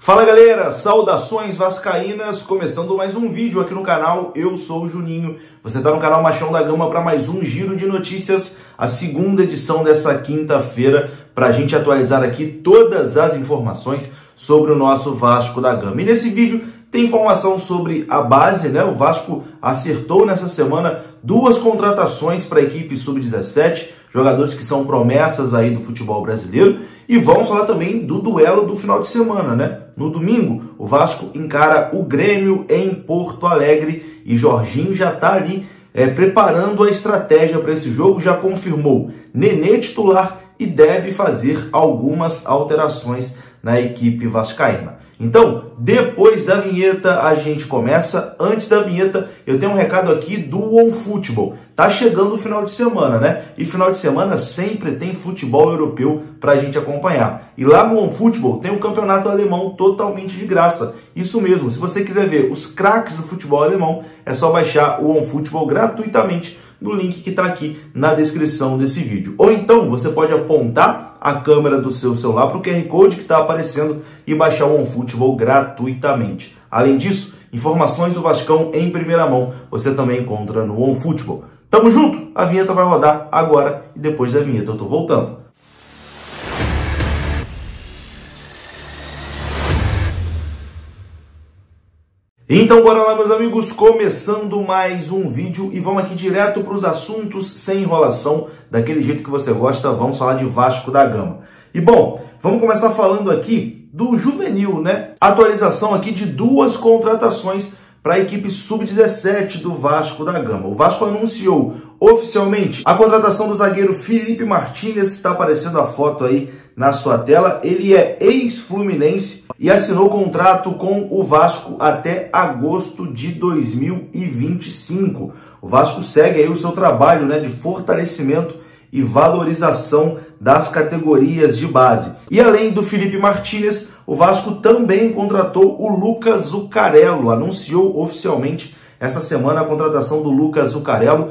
Fala galera, saudações vascaínas, começando mais um vídeo aqui no canal, eu sou o Juninho, você está no canal Machão da Gama para mais um giro de notícias, a segunda edição dessa quinta-feira, para a gente atualizar aqui todas as informações sobre o nosso Vasco da Gama. E nesse vídeo tem informação sobre a base, né? O Vasco acertou nessa semana duas contratações para a equipe sub-17, jogadores que são promessas aí do futebol brasileiro. E vamos falar também do duelo do final de semana, né? No domingo, o Vasco encara o Grêmio em Porto Alegre e Jorginho já está ali preparando a estratégia para esse jogo, já confirmou Nenê titular e deve fazer algumas alterações na equipe vascaína. Então, depois da vinheta a gente começa. Antes da vinheta, eu tenho um recado aqui do OneFootball. Tá chegando o final de semana, né? E final de semana sempre tem futebol europeu pra gente acompanhar. E lá no OneFootball tem um campeonato alemão totalmente de graça. Isso mesmo, se você quiser ver os craques do futebol alemão, é só baixar o OneFootball gratuitamente no link que está aqui na descrição desse vídeo. Ou então você pode apontar a câmera do seu celular para o QR Code que está aparecendo e baixar o OneFootball gratuitamente. Além disso, informações do Vascão em primeira mão você também encontra no OneFootball. Tamo junto? A vinheta vai rodar agora e depois da vinheta eu tô voltando. Então bora lá, meus amigos, começando mais um vídeo e vamos aqui direto para os assuntos sem enrolação, daquele jeito que você gosta. Vamos falar de Vasco da Gama. E bom, vamos começar falando aqui do juvenil, né? Atualização aqui de duas contratações para a equipe sub-17 do Vasco da Gama. O Vasco anunciou oficialmente a contratação do zagueiro Felipe Martínez, está aparecendo a foto aí na sua tela. Ele é ex-fluminense e assinou contrato com o Vasco até agosto de 2025. O Vasco segue aí o seu trabalho, né, de fortalecimento e valorização das categorias de base. E além do Felipe Martínez, o Vasco também contratou o Lucas Zuccarello, anunciou oficialmente essa semana a contratação do Lucas Zuccarello,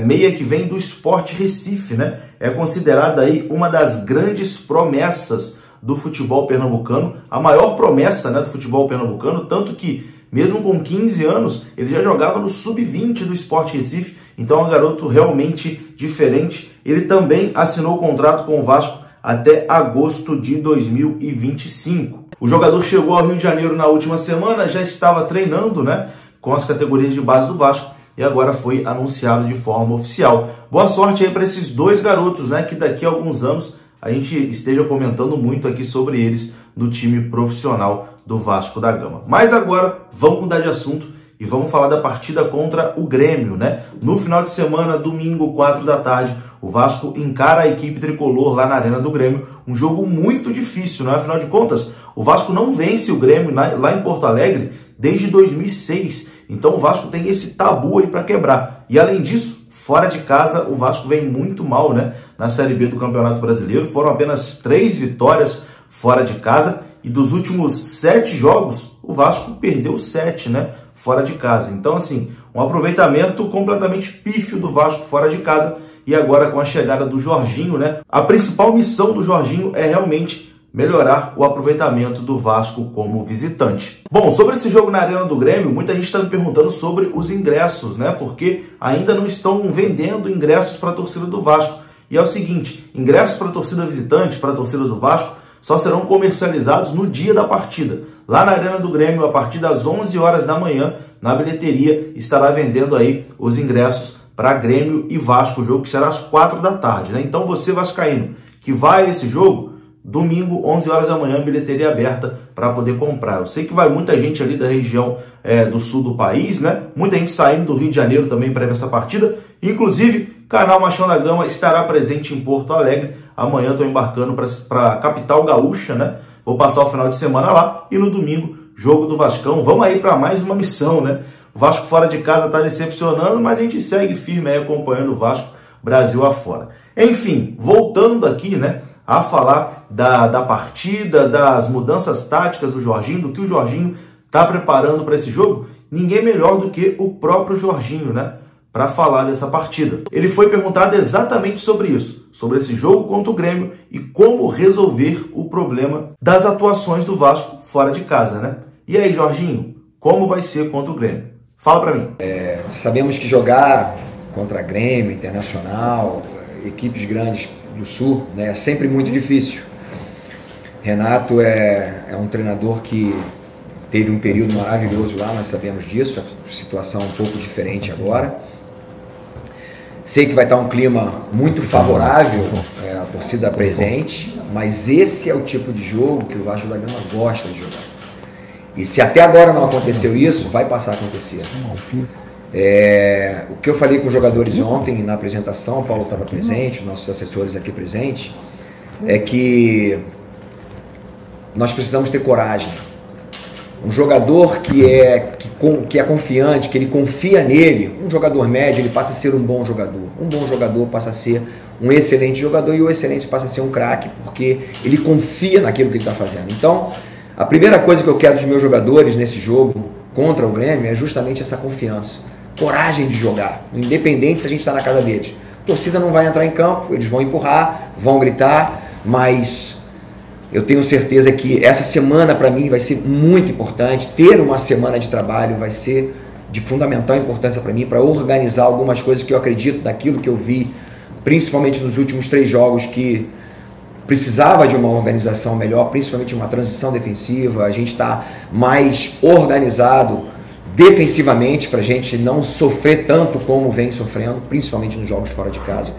meia que vem do Sport Recife, né? É considerada aí uma das grandes promessas do futebol pernambucano, a maior promessa, né, do futebol pernambucano, tanto que mesmo com 15 anos ele já jogava no sub-20 do Sport Recife, então é um garoto realmente diferente. Ele também assinou o contrato com o Vasco até agosto de 2025. O jogador chegou ao Rio de Janeiro na última semana, já estava treinando, né, com as categorias de base do Vasco e agora foi anunciado de forma oficial. Boa sorte aí para esses dois garotos, né, que daqui a alguns anos a gente esteja comentando muito aqui sobre eles no time profissional do Vasco da Gama. Mas agora vamos mudar de assunto e vamos falar da partida contra o Grêmio, né? No final de semana, domingo, 4 da tarde, o Vasco encara a equipe tricolor lá na Arena do Grêmio. Um jogo muito difícil, né? Afinal de contas, o Vasco não vence o Grêmio lá em Porto Alegre desde 2006. Então o Vasco tem esse tabu aí para quebrar. E além disso, fora de casa, o Vasco vem muito mal, né, na Série B do Campeonato Brasileiro. Foram apenas 3 vitórias fora de casa. E dos últimos 7 jogos, o Vasco perdeu 7, né, fora de casa. Então, assim, um aproveitamento completamente pífio do Vasco fora de casa. E agora com a chegada do Jorginho, né, a principal missão do Jorginho é realmente melhorar o aproveitamento do Vasco como visitante. Bom, sobre esse jogo na Arena do Grêmio, muita gente está me perguntando sobre os ingressos, né? Porque ainda não estão vendendo ingressos para a torcida do Vasco. E é o seguinte, ingressos para a torcida visitante, para a torcida do Vasco, só serão comercializados no dia da partida. Lá na Arena do Grêmio, a partir das 11 horas da manhã, na bilheteria, estará vendendo aí os ingressos para Grêmio e Vasco, o jogo que será às 4 da tarde, né? Então você, vascaíno, que vai a esse jogo, domingo, 11 horas da manhã, bilheteria aberta para poder comprar. Eu sei que vai muita gente ali da região do sul do país, né? Muita gente saindo do Rio de Janeiro também para ver essa partida. Inclusive, o canal Machão da Gama estará presente em Porto Alegre. Amanhã estou embarcando para a capital gaúcha, né? Vou passar o final de semana lá e no domingo, jogo do Vascão. Vamos aí para mais uma missão, né? O Vasco fora de casa está decepcionando, mas a gente segue firme aí acompanhando o Vasco Brasil afora. Enfim, voltando aqui, né, a falar da partida, das mudanças táticas do Jorginho, do que o Jorginho está preparando para esse jogo, ninguém melhor do que o próprio Jorginho, né, para falar dessa partida. Ele foi perguntado exatamente sobre isso, sobre esse jogo contra o Grêmio e como resolver o problema das atuações do Vasco fora de casa, né? E aí, Jorginho, como vai ser contra o Grêmio? Fala pra mim. Sabemos que jogar contra Grêmio, Internacional, equipes grandes do Sul, né, é sempre muito difícil. Renato é um treinador que teve um período maravilhoso lá, nós sabemos disso, a situação é um pouco diferente agora. Sei que vai estar um clima muito favorável, a torcida presente, mas esse é o tipo de jogo que o Vasco da Gama gosta de jogar. E se até agora não aconteceu isso, vai passar a acontecer. O que eu falei com os jogadores ontem na apresentação, o Paulo estava presente, os nossos assessores aqui presentes, é que nós precisamos ter coragem. Um jogador que é confiante, que ele confia nele, um jogador médio, ele passa a ser um bom jogador. Um bom jogador passa a ser um excelente jogador e o excelente passa a ser um craque, porque ele confia naquilo que ele está fazendo. Então, a primeira coisa que eu quero dos meus jogadores nesse jogo contra o Grêmio é justamente essa confiança. Coragem de jogar, independente se a gente está na casa deles. A torcida não vai entrar em campo, eles vão empurrar, vão gritar, mas eu tenho certeza que essa semana para mim vai ser muito importante. Ter uma semana de trabalho vai ser de fundamental importância para mim, para organizar algumas coisas que eu acredito daquilo que eu vi, principalmente nos últimos 3 jogos, que precisava de uma organização melhor, principalmente uma transição defensiva. A gente está mais organizado defensivamente para a gente não sofrer tanto como vem sofrendo, principalmente nos jogos fora de casa.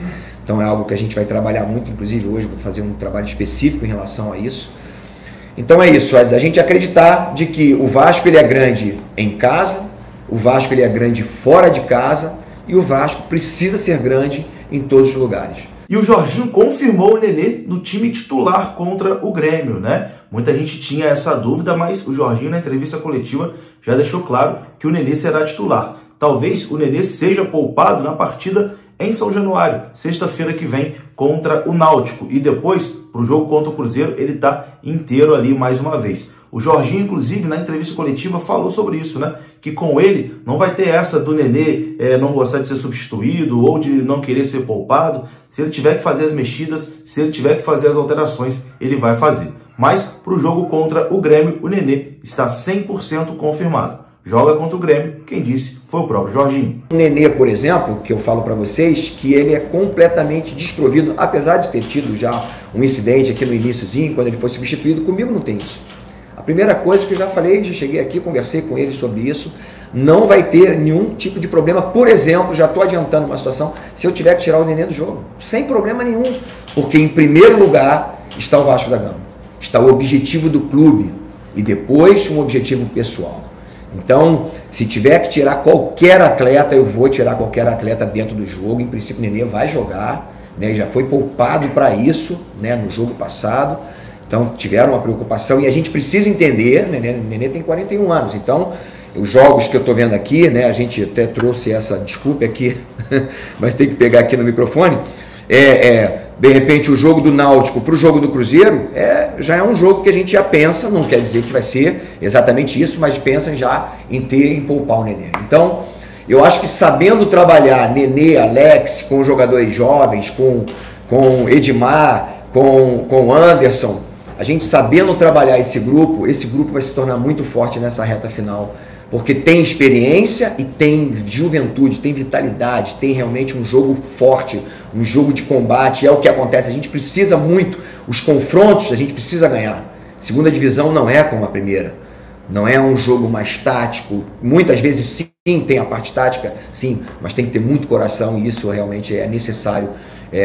Então é algo que a gente vai trabalhar muito, inclusive hoje vou fazer um trabalho específico em relação a isso. Então é isso, é da gente acreditar de que o Vasco ele é grande em casa, o Vasco ele é grande fora de casa e o Vasco precisa ser grande em todos os lugares. E o Jorginho confirmou o Nenê no time titular contra o Grêmio, né? Muita gente tinha essa dúvida, mas o Jorginho na entrevista coletiva já deixou claro que o Nenê será titular. Talvez o Nenê seja poupado na partida em São Januário, sexta-feira que vem, contra o Náutico. E depois, para o jogo contra o Cruzeiro, ele está inteiro ali mais uma vez. O Jorginho, inclusive, na entrevista coletiva, falou sobre isso, né? Que com ele não vai ter essa do Nenê não gostar de ser substituído ou de não querer ser poupado. Se ele tiver que fazer as mexidas, se ele tiver que fazer as alterações, ele vai fazer. Mas para o jogo contra o Grêmio, o Nenê está 100% confirmado. Joga contra o Grêmio, quem disse foi o próprio Jorginho. O Nenê, por exemplo, que eu falo para vocês, que ele é completamente desprovido, apesar de ter tido já um incidente aqui no iniciozinho, quando ele foi substituído, comigo não tem isso. A primeira coisa que eu já falei, já cheguei aqui, conversei com ele sobre isso, não vai ter nenhum tipo de problema. Por exemplo, já estou adiantando uma situação, se eu tiver que tirar o Nenê do jogo, sem problema nenhum, porque em primeiro lugar está o Vasco da Gama, está o objetivo do clube e depois um objetivo pessoal. Então, se tiver que tirar qualquer atleta, eu vou tirar qualquer atleta dentro do jogo. Em princípio, o Nenê vai jogar, né? Já foi poupado para isso, né? No jogo passado. Então, tiveram uma preocupação e a gente precisa entender, né? O Nenê tem 41 anos, então os jogos que eu estou vendo aqui, né? A gente até trouxe essa, desculpe aqui, mas tem que pegar aqui no microfone. De repente o jogo do Náutico para o jogo do Cruzeiro já é um jogo que a gente já pensa, não quer dizer que vai ser exatamente isso, mas pensa já em poupar o Nenê. Então, eu acho que sabendo trabalhar Nenê, Alex, com jogadores jovens, com Edmar, com Anderson, a gente sabendo trabalhar esse grupo vai se tornar muito forte nessa reta final. Porque tem experiência e tem juventude, tem vitalidade, tem realmente um jogo forte, um jogo de combate, é o que acontece. A gente precisa muito, os confrontos a gente precisa ganhar. Segunda divisão não é como a primeira, não é um jogo mais tático, muitas vezes sim tem a parte tática, sim, mas tem que ter muito coração e isso realmente é necessário.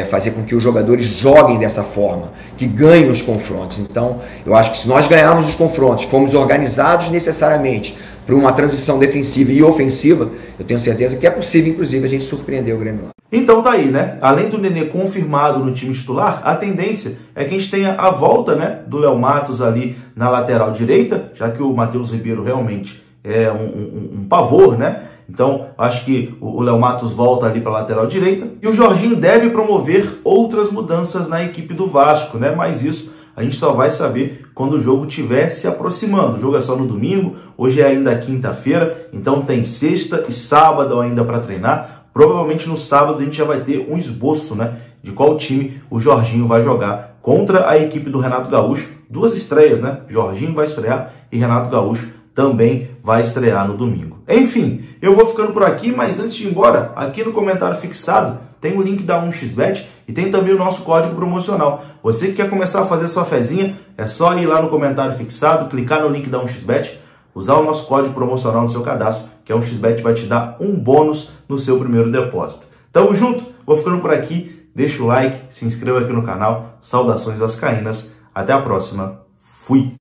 Fazer com que os jogadores joguem dessa forma, que ganhem os confrontos. Então, eu acho que se nós ganharmos os confrontos, formos organizados necessariamente para uma transição defensiva e ofensiva, eu tenho certeza que é possível, inclusive, a gente surpreender o Grêmio. Então tá aí, né? Além do Nenê confirmado no time titular, a tendência é que a gente tenha a volta, né, do Léo Matos ali na lateral direita, já que o Matheus Ribeiro realmente é um pavor, né? Então, acho que o Léo Matos volta ali para a lateral direita. E o Jorginho deve promover outras mudanças na equipe do Vasco, né? Mas isso a gente só vai saber quando o jogo estiver se aproximando. O jogo é só no domingo, hoje é ainda quinta-feira, então tem sexta e sábado ainda para treinar. Provavelmente no sábado a gente já vai ter um esboço, né, de qual time o Jorginho vai jogar contra a equipe do Renato Gaúcho, duas estreias, né? Jorginho vai estrear e Renato Gaúcho também vai estrear no domingo. Enfim, eu vou ficando por aqui, mas antes de ir embora, aqui no comentário fixado tem o link da 1xBet e tem também o nosso código promocional. Você que quer começar a fazer sua fezinha, é só ir lá no comentário fixado, clicar no link da 1xBet, usar o nosso código promocional no seu cadastro, que a 1xBet vai te dar um bônus no seu primeiro depósito. Tamo junto, vou ficando por aqui, deixa o like, se inscreva aqui no canal, saudações vascaínas, até a próxima, fui!